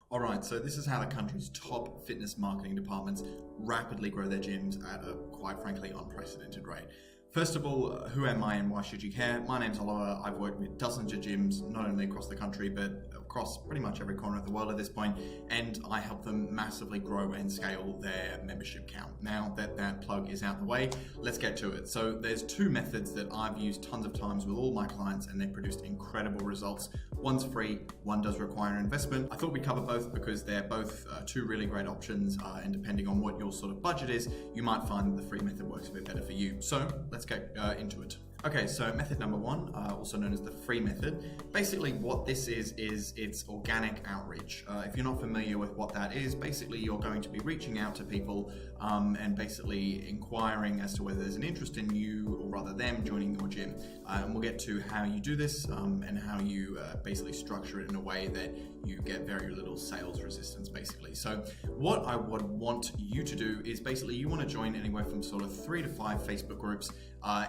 All right, so this is how the country's top fitness marketing departments rapidly grow their gyms at a, quite frankly, unprecedented rate. First of all, who am I and why should you care? My name's Oliver. I've worked with dozens of gyms, not only across the country, but across pretty much every corner of the world at this point, and I help them massively grow and scale their membership count. Now that that plug is out the way, let's get to it. So there's two methods that I've used tons of times with all my clients, and they've produced incredible results. One's free, one does require an investment. I thought we'd cover both because they're both two really great options, and depending on what your sort of budget is, you might find that the free method works a bit better for you. So let's get into it. Okay, so method number one, also known as the free method. Basically what this is it's organic outreach. If you're not familiar with what that is, basically you're going to be reaching out to people and basically inquiring as to whether there's an interest in you, or rather them, joining your gym. And we'll get to how you do this and how you basically structure it in a way that you get very little sales resistance, basically. So what I would want you to do is basically you want to join anywhere from sort of 3 to 5 Facebook groups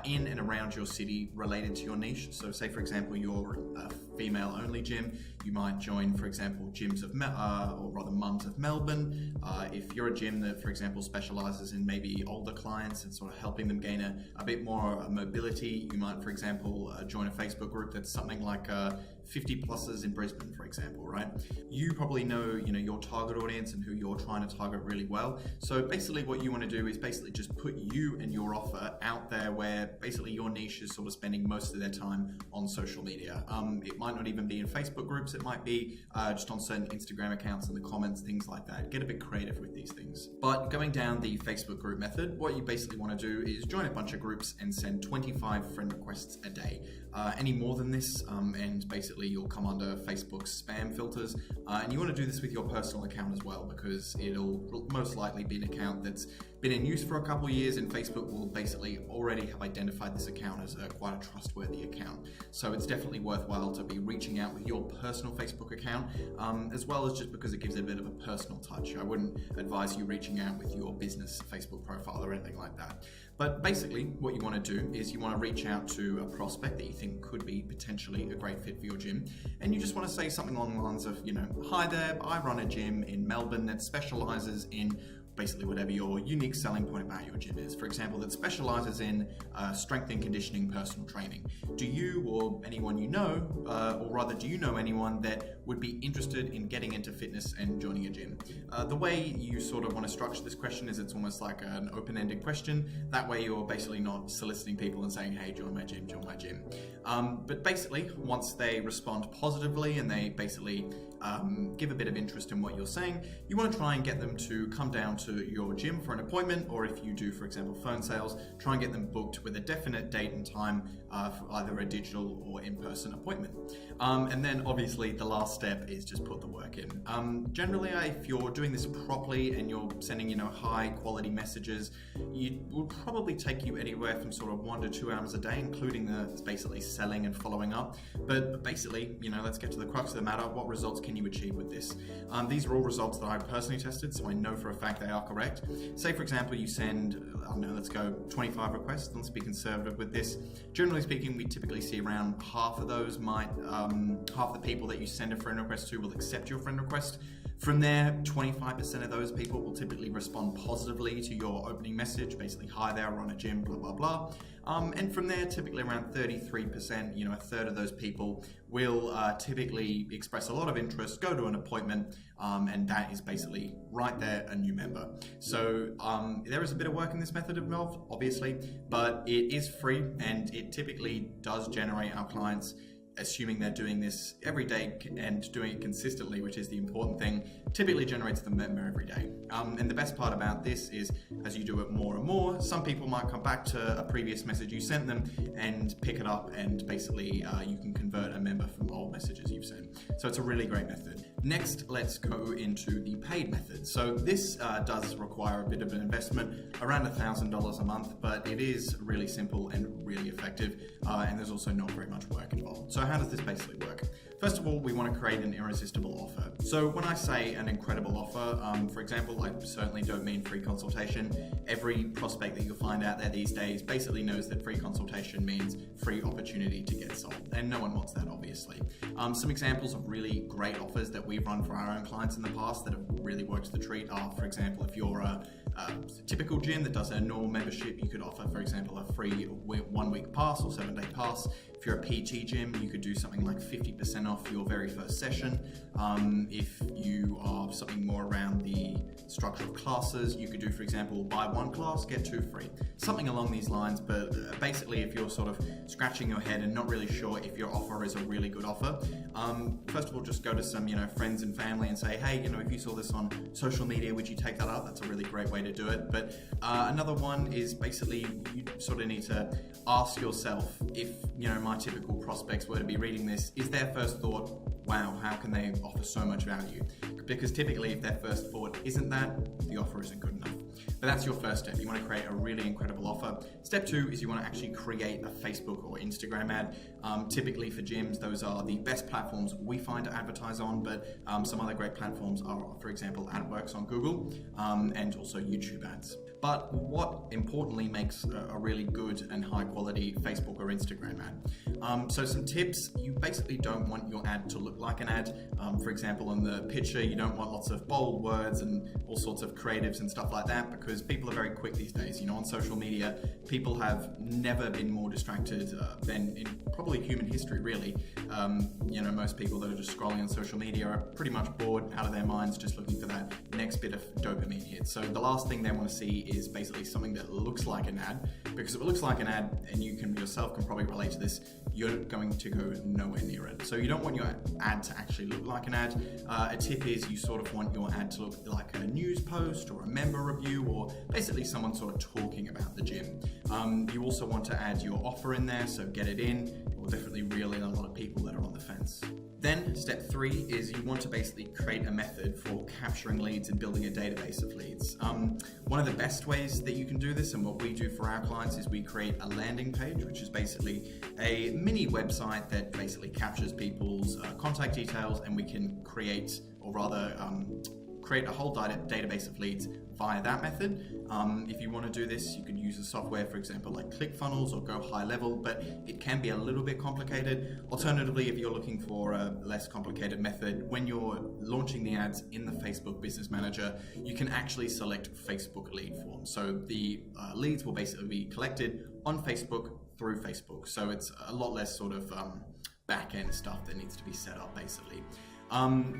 in and around your city related to your niche. So say for example you're a female only gym, you might join for example gyms of or rather mums of Melbourne. If you're a gym that for example specializes in maybe older clients and sort of helping them gain a bit more mobility, you might for example join a Facebook group that's something like 50 pluses in Brisbane, for example, right? You probably know, your target audience and who you're trying to target really well. So basically what you want to do is basically just put you and your offer out there where basically your niche is sort of spending most of their time on social media. It might not even be in Facebook groups, it might be just on certain Instagram accounts in the comments, things like that. Get a bit creative with these things. But going down the Facebook group method, what you basically want to do is join a bunch of groups and send 25 friend requests a day. Any more than this, and basically you'll come under Facebook's spam filters, and you want to do this with your personal account as well, because it'll most likely be an account that's been in use for a couple of years, and Facebook will basically already have identified this account as quite a trustworthy account. So it's definitely worthwhile to be reaching out with your personal Facebook account, as well as just because it gives it a bit of a personal touch. I wouldn't advise you reaching out with your business Facebook profile or anything like that. But basically what you want to do is you want to reach out to a prospect that you think could be potentially a great fit for your gym, and you just want to say something along the lines of, hi there, I run a gym in Melbourne that specializes in basically whatever your unique selling point about your gym is. For example, that specializes in strength and conditioning personal training. Do you or anyone you know, or rather do you know anyone that would be interested in getting into fitness and joining a gym? The way you sort of want to structure this question is it's almost like an open-ended question. That way you're basically not soliciting people and saying, hey, join my gym, join my gym. But basically, once they respond positively and they basically give a bit of interest in what you're saying, you want to try and get them to come down to your gym for an appointment, or if you do, for example, phone sales, try and get them booked with a definite date and time for either a digital or in-person appointment. And then obviously the last step is just put the work in. Generally, if you're doing this properly and you're sending, high quality messages, it will probably take you anywhere from sort of 1 to 2 hours a day, including the basically selling and following up. But basically, let's get to the crux of the matter. What results can you achieve with this? These are all results that I personally tested, so I know for a fact they are correct. Say for example you send, I don't know, let's go 25 requests. Let's be conservative with this. Generally speaking, we typically see around half of those half the people that you send a friend request to will accept your friend request. From there, 25% of those people will typically respond positively to your opening message, basically, hi there, I run a gym, blah, blah, blah. And from there, typically around 33%, a third of those people will typically express a lot of interest, go to an appointment, and that is basically right there, a new member. So there is a bit of work in this method involved, obviously, but it is free and it typically does generate our clients, assuming they're doing this every day and doing it consistently, which is the important thing, typically generates the member every day. And the best part about this is as you do it more and more, some people might come back to a previous message you sent them and pick it up, and basically you can convert a member from old messages you've sent. So it's a really great method. Next, let's go into the paid method. So this does require a bit of an investment, around $1,000 a month, but it is really simple and really effective, and there's also not very much work involved. So how does this basically work? First of all, we want to create an irresistible offer. So when I say an incredible offer, for example, I certainly don't mean free consultation. Every prospect that you'll find out there these days basically knows that free consultation means free opportunity to get sold, and no one wants that, obviously. Some examples of really great offers that we've run for our own clients in the past that have really worked the treat are, for example, if you're a typical gym that does a normal membership, you could offer, for example, a free 1 week pass or 7-day pass. If you're a PT gym, you could do something like 50% off your very first session. If you are something more around the structure of classes, you could do, for example, buy 1 class, get 2 free. Something along these lines, but basically if you're sort of scratching your head and not really sure if your offer is a really good offer, first of all, just go to some, friends and family and say, hey, if you saw this on social media, would you take that up? That's a really great way to do it. But another one is basically you sort of need to ask yourself if, my typical prospects were to be reading this, is their first thought, wow, how can they offer so much value? Because typically if their first thought isn't that, the offer isn't good enough. But that's your first step. You want to create a really incredible offer. Step 2 is you want to actually create a Facebook or Instagram ad. Typically for gyms, those are the best platforms we find to advertise on, but some other great platforms are, for example, AdWorks on Google and also YouTube ads. But what importantly makes a really good and high quality Facebook or Instagram ad? So some tips: you basically don't want your ad to look like an ad. For example, in the picture, you don't want lots of bold words and all sorts of creatives and stuff like that, because people are very quick these days. On social media, people have never been more distracted than in probably human history, really. Most people that are just scrolling on social media are pretty much bored out of their minds, just looking for that next bit of dopamine hit. So the last thing they want to see is basically something that looks like an ad, because if it looks like an ad, and you yourself can probably relate to this, you're going to go nowhere near it. So you don't want your ad to actually look like an ad. A tip is you sort of want your ad to look like a news post or a member review, or basically someone sort of talking about the gym. You also want to add your offer in there, so get it in. It will definitely reel in a lot of people that are on the fence. Then step 3 is you want to basically create a method for capturing leads and building a database of leads. One of the best ways that you can do this, and what we do for our clients, is we create a landing page, which is basically a mini website that basically captures people's contact details, and we can create, or rather create a whole database of leads via that method. If you want to do this, you could use a software, for example, like ClickFunnels, or go high level, but it can be a little bit complicated. Alternatively, if you're looking for a less complicated method, when you're launching the ads in the Facebook Business Manager, you can actually select Facebook lead form. So the leads will basically be collected on Facebook through Facebook. So it's a lot less sort of back-end stuff that needs to be set up, basically.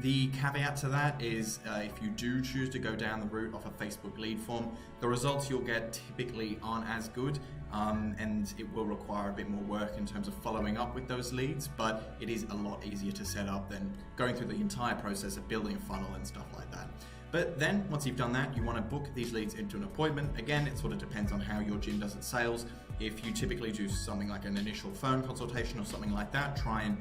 The caveat to that is if you do choose to go down the route of a Facebook lead form, the results you'll get typically aren't as good, and it will require a bit more work in terms of following up with those leads, but it is a lot easier to set up than going through the entire process of building a funnel and stuff like that. But then, once you've done that, you want to book these leads into an appointment. Again, it sort of depends on how your gym does its sales. If you typically do something like an initial phone consultation or something like that, try and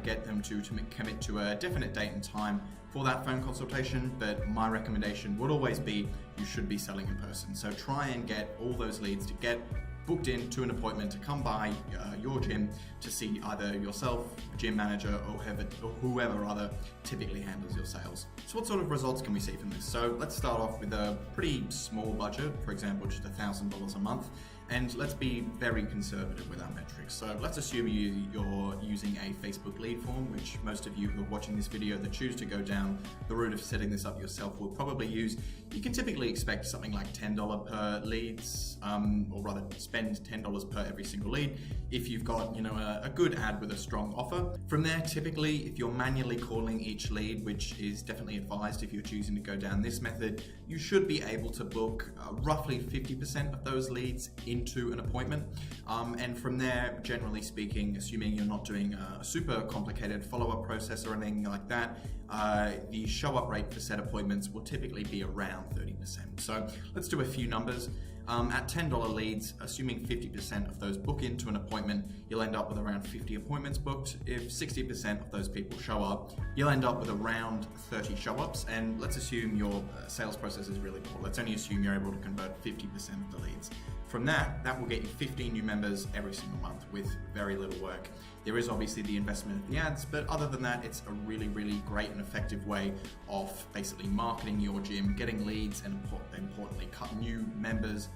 get them to commit to a definite date and time for that phone consultation. But my recommendation would always be you should be selling in person. So try and get all those leads to get booked in to an appointment to come by your gym to see either yourself, gym manager, or whoever other typically handles your sales. So what sort of results can we see from this? So let's start off with a pretty small budget, for example, just $1,000 a month. And let's be very conservative with our metrics. So let's assume you're using a Facebook lead form, which most of you who are watching this video that choose to go down the route of setting this up yourself will probably use. You can typically expect something like $10 per leads, or rather spend $10 per every single lead if you've got a good ad with a strong offer. From there, typically, if you're manually calling each lead, which is definitely advised if you're choosing to go down this method, you should be able to book roughly 50% of those leads into an appointment. And from there, generally speaking, assuming you're not doing a super complicated follow-up process or anything like that, the show-up rate for set appointments will typically be around 30%. So let's do a few numbers. At $10 leads, assuming 50% of those book into an appointment, you'll end up with around 50 appointments booked. If 60% of those people show up, you'll end up with around 30 show-ups. And let's assume your sales process is really poor. Let's only assume you're able to convert 50% of the leads. From that will get you 15 new members every single month with very little work. There is obviously the investment of the ads, but other than that, it's a really, really great and effective way of basically marketing your gym, getting leads, and importantly, cut new members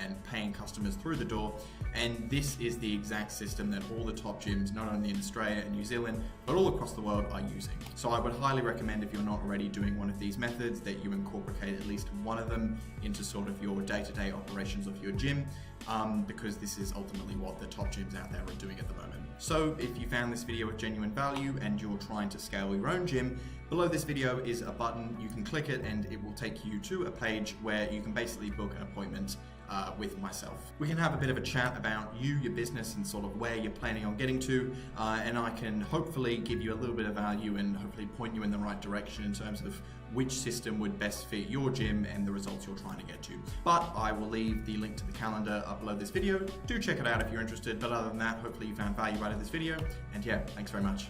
and paying customers through the door. And this is the exact system that all the top gyms, not only in Australia and New Zealand, but all across the world, are using. So I would highly recommend, if you're not already doing one of these methods, that you incorporate at least one of them into sort of your day-to-day operations of your gym, because this is ultimately what the top gyms out there are doing at the moment. So if you found this video of genuine value and you're trying to scale your own gym, below this video is a button. You can click it and it will take you to a page where you can basically book an appointment with myself. We can have a bit of a chat about you, your business, and sort of where you're planning on getting to, and I can hopefully give you a little bit of value and hopefully point you in the right direction in terms of which system would best fit your gym and the results you're trying to get to. But I will leave the link to the calendar up below this video. Do check it out if you're interested, but other than that, hopefully you found value out of this video, and yeah, thanks very much.